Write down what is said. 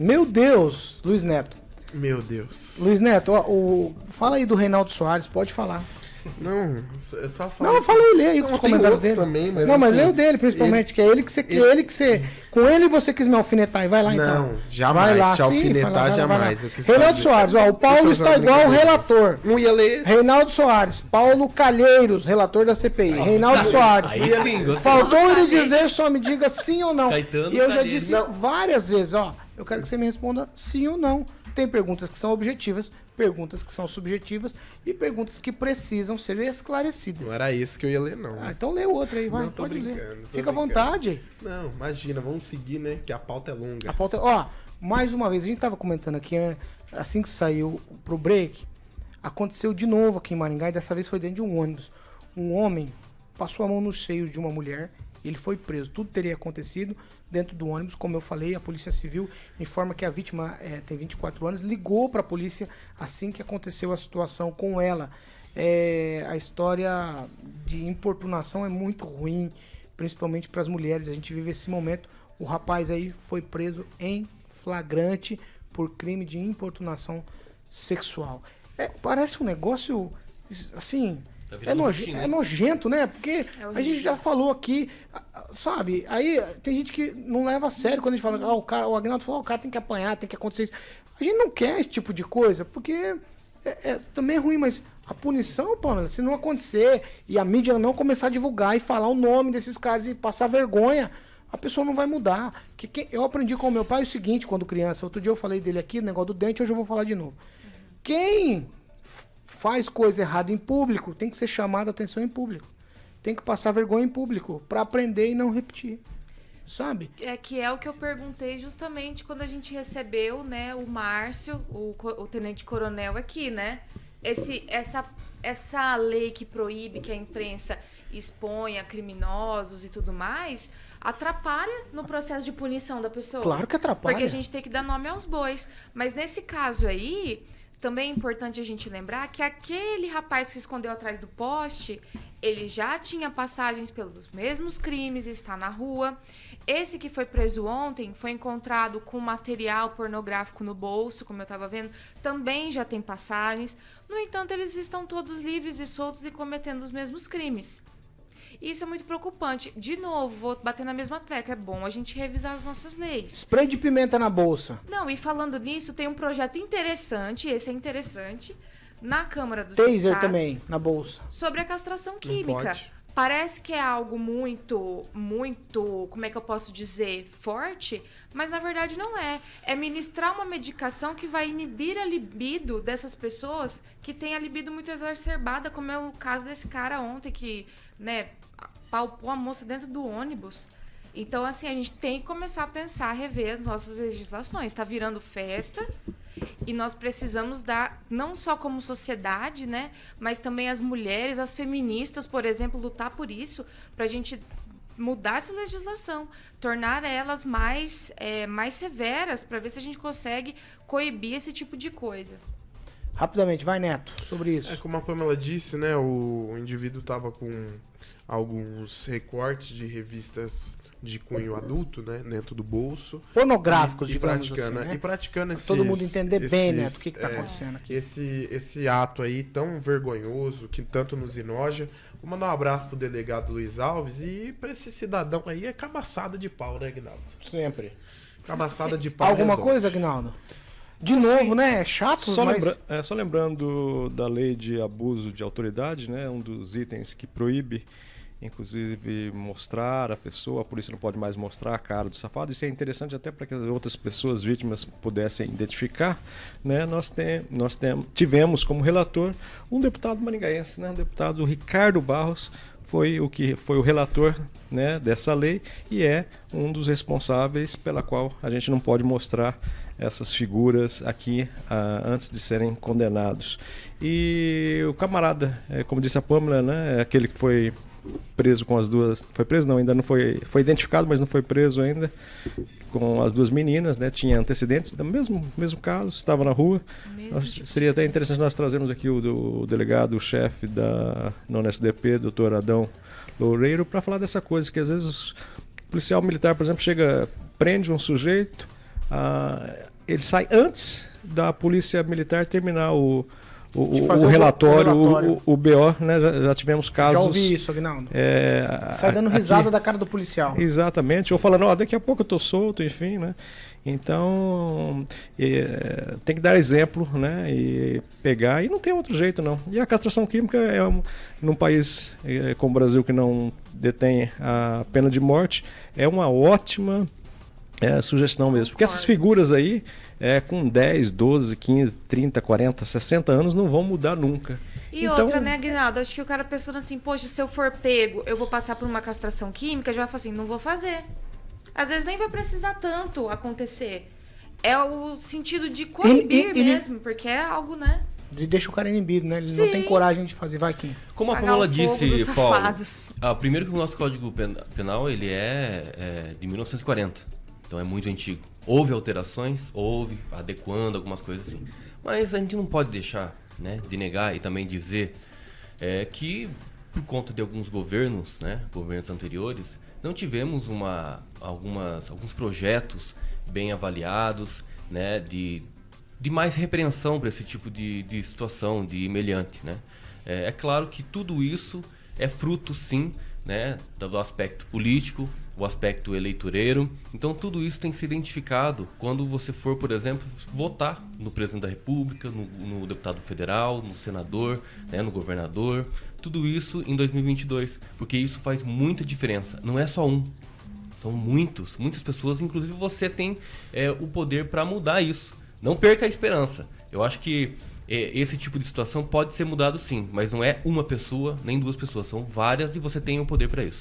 Meu Deus, Luiz Neto. Meu Deus. Luiz Neto, ó, fala aí do Reinaldo Soares, pode falar. Não, eu só falo. Não, fala aí, lê aí os comentários dele. Também, mas não, mas assim, lê o dele, principalmente, que é ele que você. Com ele você quis me alfinetar. E vai lá então. Não, jamais. Vai lá, te alfinetar, jamais. Reinaldo Soares, ó, o Paulo está igual o relator. Não ia ler esse. Reinaldo Soares, Paulo Calheiros, relator da CPI. Reinaldo Soares. Faltou ele dizer, só me diga sim ou não. Caetano, E eu já disse várias vezes, ó. Eu quero que você me responda sim ou não. Tem perguntas que são objetivas, perguntas que são subjetivas e perguntas que precisam ser esclarecidas. Não era esse que eu ia ler, não. Ah, então lê o outro aí, vai. Não, tô pode brincando, ler. tô Fica à brincando. vontade. Não, imagina, vamos seguir, né? Que a pauta é longa. A pauta, ó, mais uma vez, a gente tava comentando aqui, assim que saiu pro break, aconteceu de novo aqui em Maringá e dessa vez foi dentro de um ônibus. Um homem passou a mão nos seios de uma mulher, ele foi preso. Tudo teria acontecido dentro do ônibus, como eu falei, a Polícia Civil informa que a vítima tem 24 anos, ligou para a polícia assim que aconteceu a situação com ela. A história de importunação é muito ruim, principalmente para as mulheres. A gente vive esse momento. O rapaz aí foi preso em flagrante por crime de importunação sexual. Parece um negócio assim... É nojento, né? Porque a gente já falou aqui, sabe? Aí tem gente que não leva a sério quando a gente fala, o Agnaldo falou, o cara tem que apanhar, tem que acontecer isso. A gente não quer esse tipo de coisa, porque também é ruim, mas a punição, Pamela, se não acontecer e a mídia não começar a divulgar e falar o nome desses caras e passar vergonha, a pessoa não vai mudar. Eu aprendi com o meu pai o seguinte quando criança, outro dia eu falei dele aqui, negócio do dente, hoje eu vou falar de novo. Quem faz coisa errada em público, tem que ser chamado a atenção em público. Tem que passar vergonha em público para aprender e não repetir. Sabe? Que é o que eu perguntei justamente quando a gente recebeu, né, o Márcio, o tenente-coronel aqui, né? Essa lei que proíbe que a imprensa exponha criminosos e tudo mais, atrapalha no processo de punição da pessoa. Claro que atrapalha. Porque a gente tem que dar nome aos bois. Mas nesse caso aí... Também é importante a gente lembrar que aquele rapaz que se escondeu atrás do poste, ele já tinha passagens pelos mesmos crimes, está na rua. Esse que foi preso ontem foi encontrado com material pornográfico no bolso, como eu estava vendo, também já tem passagens. No entanto, eles estão todos livres e soltos e cometendo os mesmos crimes. Isso é muito preocupante. De novo, vou bater na mesma tecla. É bom a gente revisar as nossas leis. Spray de pimenta na bolsa. Não, e falando nisso, tem um projeto interessante, esse é interessante, na Câmara dos Taser Deputados, também, na bolsa. sobre a castração química. Parece que é algo muito, como é que eu posso dizer, forte, mas na verdade não é. É ministrar uma medicação que vai inibir a libido dessas pessoas que têm a libido muito exacerbada, como é o caso desse cara ontem que, né, palpou a moça dentro do ônibus. Então, assim, a gente tem que começar a pensar, a rever as nossas legislações. Está virando festa e nós precisamos dar, não só como sociedade, né, mas também as mulheres, as feministas, por exemplo, lutar por isso, para a gente mudar essa legislação, tornar elas mais severas, para ver se a gente consegue coibir esse tipo de coisa. Rapidamente, vai, Neto, sobre isso. Como a Pamela disse, né, o indivíduo estava com alguns recortes de revistas de cunho adulto, né, dentro do bolso. Pornográficos, digamos praticando, assim, né? E praticando esses... todo mundo entender bem, né, o que está acontecendo aqui. Esse ato aí tão vergonhoso, que tanto nos enoja. Vou mandar um abraço pro delegado Luiz Alves e pra esse cidadão aí é cabaçada de pau, né, Agnaldo? Sempre. Cabaçada de pau. Alguma resolve. coisa, Agnaldo? De novo, né? É chato, só lembrando da lei de abuso de autoridade, né? Um dos itens que proíbe, inclusive, mostrar a pessoa, a polícia não pode mais mostrar a cara do safado. Isso é interessante até para que as outras pessoas vítimas pudessem identificar, né? Nós tivemos como relator um deputado maringaense, né? O deputado Ricardo Barros, foi o relator, né, dessa lei e é um dos responsáveis pela qual a gente não pode mostrar essas figuras aqui antes de serem condenados. E o camarada, como disse a Pamela, né, é aquele que foi preso com as duas... Foi preso? Não, ainda não foi identificado, mas não foi preso ainda, com as duas meninas, né? Tinha antecedentes do mesmo caso, estava na rua. Seria até interessante nós trazermos aqui o delegado-chefe da NONA-SDP, doutor Adão Loureiro, para falar dessa coisa, que às vezes o policial militar, por exemplo, prende um sujeito, ele sai antes da polícia militar terminar o fazer relatório, o BO, né? Já tivemos casos. Já ouvi isso, Aguinaldo. Sai dando risada da cara do policial. Exatamente, ou falando, daqui a pouco eu tô solto, enfim, né? Então, tem que dar exemplo, né? E pegar, e não tem outro jeito, não. E a castração química num país como o Brasil, que não detém a pena de morte, é uma ótima sugestão mesmo. Porque essas figuras aí, com 10, 12, 15, 30, 40, 60 anos, não vão mudar nunca. E então, outra, né, Aguinaldo? Acho que o cara pensando assim, poxa, se eu for pego, eu vou passar por uma castração química, já vai falar assim, não vou fazer. Às vezes nem vai precisar tanto acontecer. É o sentido de coibir mesmo, porque é algo, né? Deixa o cara inibido, né? Ele não tem coragem de fazer. Vai, Kim. Como a Paola disse, Paulo, primeiro que o nosso Código Penal ele é de 1940. Então é muito antigo. Houve alterações, adequando algumas coisas assim. Mas a gente não pode deixar, né, de negar e também dizer que, por conta de alguns governos, né, governos anteriores, não tivemos alguns projetos bem avaliados, né, de mais repreensão para esse tipo de situação, de meliante, né? É claro que tudo isso é fruto, sim, né, do aspecto político, o aspecto eleitoreiro. Então tudo isso tem que ser identificado quando você for, por exemplo, votar no presidente da República, no deputado federal, no senador, né, no governador. Tudo isso em 2022, porque isso faz muita diferença. Não é só um, são muitas pessoas, inclusive você tem o poder para mudar isso. Não perca a esperança. Eu acho que esse tipo de situação pode ser mudado sim, mas não é uma pessoa nem duas pessoas, são várias e você tem o poder para isso.